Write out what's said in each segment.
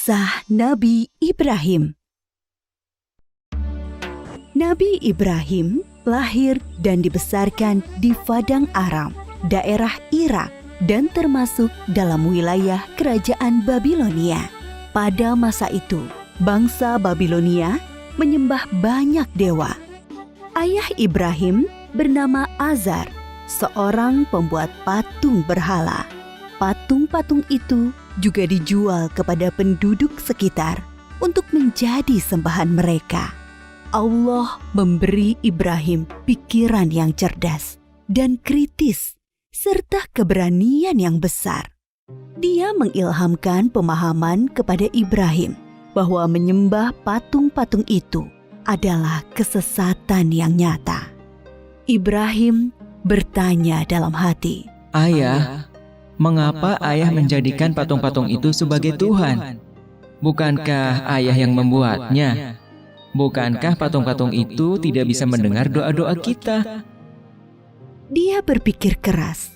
Kisah Nabi Ibrahim. Nabi Ibrahim lahir dan dibesarkan di Padang Aram, daerah Irak, dan termasuk dalam wilayah kerajaan Babilonia. Pada masa itu, bangsa Babilonia menyembah banyak dewa. Ayah Ibrahim bernama Azar, seorang pembuat patung berhala. Patung-patung itu juga dijual kepada penduduk sekitar untuk menjadi sembahan mereka. Allah memberi Ibrahim pikiran yang cerdas dan kritis, serta keberanian yang besar. Dia mengilhamkan pemahaman kepada Ibrahim bahwa menyembah patung-patung itu adalah kesesatan yang nyata. Ibrahim bertanya dalam hati, "Ayah, mengapa ayah menjadikan patung-patung itu sebagai Tuhan? Bukankah ayah yang membuatnya? Bukankah patung-patung itu tidak bisa mendengar doa-doa kita?" Dia berpikir keras,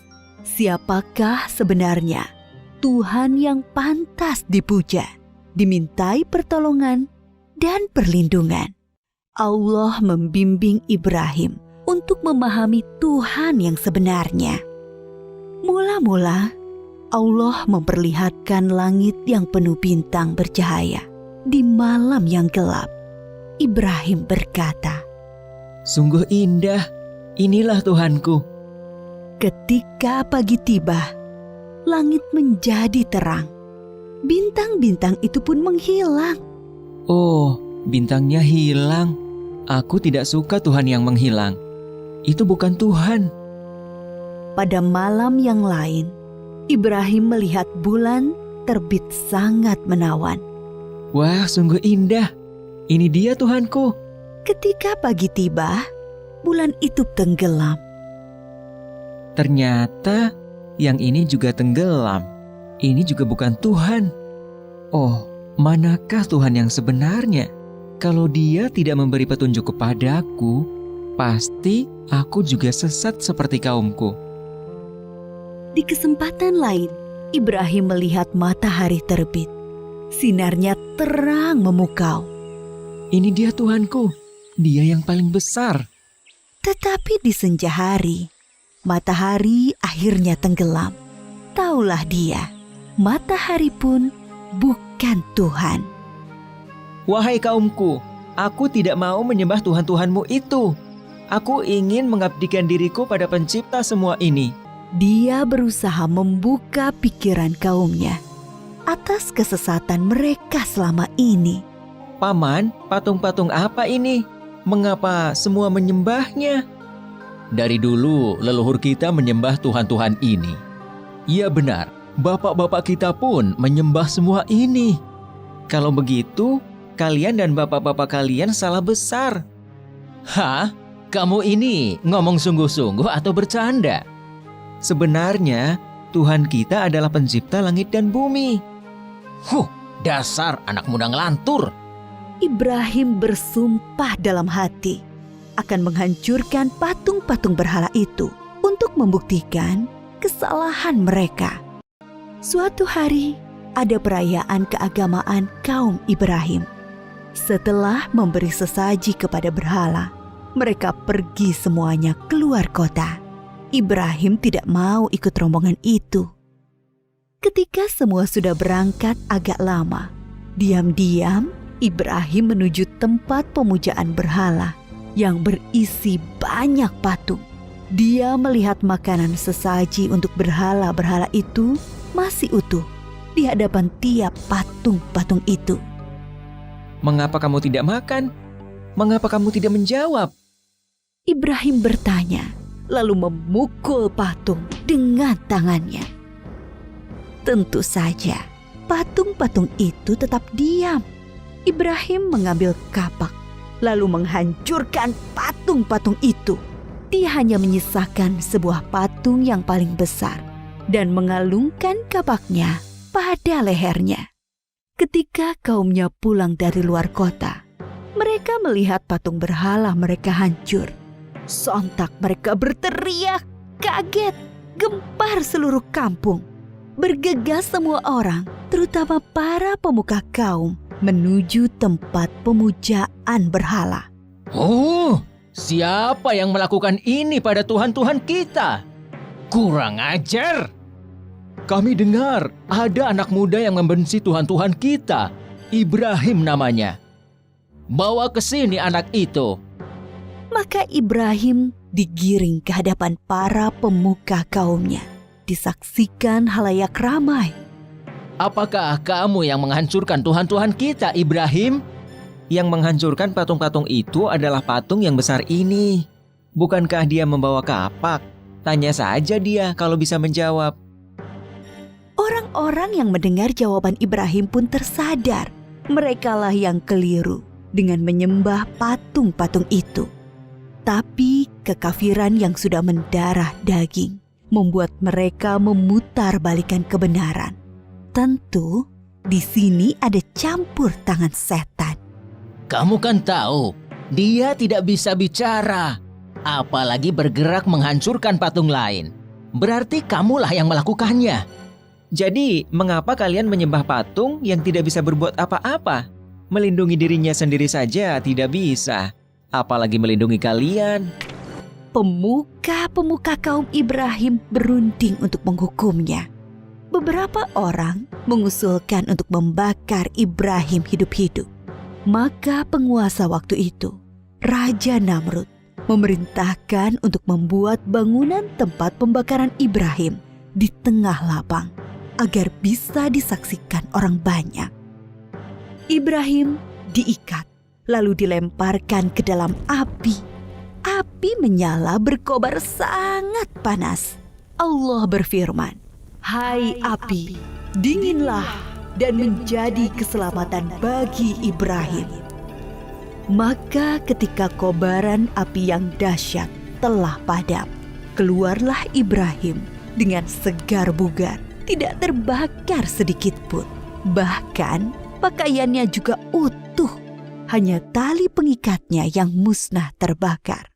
siapakah sebenarnya Tuhan yang pantas dipuja, dimintai pertolongan dan perlindungan? Allah membimbing Ibrahim untuk memahami Tuhan yang sebenarnya. Mula-mula, Allah memperlihatkan langit yang penuh bintang bercahaya di malam yang gelap. Ibrahim berkata, "Sungguh indah, inilah Tuhanku." Ketika pagi tiba, langit menjadi terang. Bintang-bintang itu pun menghilang. Oh, bintangnya hilang. Aku tidak suka Tuhan yang menghilang. Itu bukan Tuhan. Pada malam yang lain, Ibrahim melihat bulan terbit sangat menawan. Wah, sungguh indah. Ini dia Tuhanku. Ketika pagi tiba, bulan itu tenggelam. Ternyata yang ini juga tenggelam. Ini juga bukan Tuhan. Oh, manakah Tuhan yang sebenarnya? Kalau Dia tidak memberi petunjuk kepadaku, pasti aku juga sesat seperti kaumku. Di kesempatan lain, Ibrahim melihat matahari terbit. Sinarnya terang memukau. Ini dia Tuhanku, Dia yang paling besar. Tetapi di senja hari, matahari akhirnya tenggelam. Taulah dia, matahari pun bukan Tuhan. Wahai kaumku, aku tidak mau menyembah Tuhan-Tuhanmu itu. Aku ingin mengabdikan diriku pada pencipta semua ini. Dia berusaha membuka pikiran kaumnya atas kesesatan mereka selama ini. Paman, patung-patung apa ini? Mengapa semua menyembahnya? Dari dulu leluhur kita menyembah Tuhan-Tuhan ini. Iya benar, bapak-bapak kita pun menyembah semua ini. Kalau begitu, kalian dan bapak-bapak kalian salah besar. Hah? Kamu ini ngomong sungguh-sungguh atau bercanda? Sebenarnya, Tuhan kita adalah pencipta langit dan bumi. Dasar anak muda ngelantur. Ibrahim bersumpah dalam hati akan menghancurkan patung-patung berhala itu untuk membuktikan kesalahan mereka. Suatu hari, ada perayaan keagamaan kaum Ibrahim. Setelah memberi sesaji kepada berhala, mereka pergi semuanya keluar kota. Ibrahim tidak mau ikut rombongan itu. Ketika semua sudah berangkat agak lama, diam-diam Ibrahim menuju tempat pemujaan berhala yang berisi banyak patung. Dia melihat makanan sesaji untuk berhala-berhala itu masih utuh di hadapan tiap patung-patung itu. Mengapa kamu tidak makan? Mengapa kamu tidak menjawab? Ibrahim bertanya, lalu memukul patung dengan tangannya. Tentu saja, patung-patung itu tetap diam. Ibrahim mengambil kapak, lalu menghancurkan patung-patung itu. Dia hanya menyisakan sebuah patung yang paling besar dan mengalungkan kapaknya pada lehernya. Ketika kaumnya pulang dari luar kota, mereka melihat patung berhala mereka hancur. Sontak mereka berteriak, kaget, gempar seluruh kampung. Bergegas semua orang terutama para pemuka kaum, menuju tempat pemujaan berhala. Oh, siapa yang melakukan ini pada Tuhan-Tuhan kita? Kurang ajar! Kami dengar ada anak muda yang membenci Tuhan-Tuhan kita. Ibrahim namanya. Bawa ke sini anak itu. Maka Ibrahim digiring ke hadapan para pemuka kaumnya. Disaksikan halayak ramai. Apakah kamu yang menghancurkan Tuhan-Tuhan kita, Ibrahim? Yang menghancurkan patung-patung itu adalah patung yang besar ini. Bukankah dia membawa kapak? Tanya saja dia kalau bisa menjawab. Orang-orang yang mendengar jawaban Ibrahim pun tersadar. Merekalah yang keliru dengan menyembah patung-patung itu. Tapi kekafiran yang sudah mendarah daging membuat mereka memutarbalikkan kebenaran. Tentu di sini ada campur tangan setan. Kamu kan tahu, dia tidak bisa bicara, apalagi bergerak menghancurkan patung lain. Berarti kamulah yang melakukannya. Jadi, mengapa kalian menyembah patung yang tidak bisa berbuat apa-apa? Melindungi dirinya sendiri saja tidak bisa, apalagi melindungi kalian. Pemuka-pemuka kaum Ibrahim berunding untuk menghukumnya. Beberapa orang mengusulkan untuk membakar Ibrahim hidup-hidup. Maka penguasa waktu itu, Raja Namrud, memerintahkan untuk membuat bangunan tempat pembakaran Ibrahim di tengah lapang agar bisa disaksikan orang banyak. Ibrahim diikat lalu dilemparkan ke dalam api. Api menyala berkobar sangat panas. Allah berfirman, "Hai api, dinginlah dan menjadi keselamatan bagi Ibrahim." Maka ketika kobaran api yang dahsyat telah padam, keluarlah Ibrahim dengan segar bugar, tidak terbakar sedikit pun. Bahkan pakaiannya juga utuh, hanya tali pengikatnya yang musnah terbakar.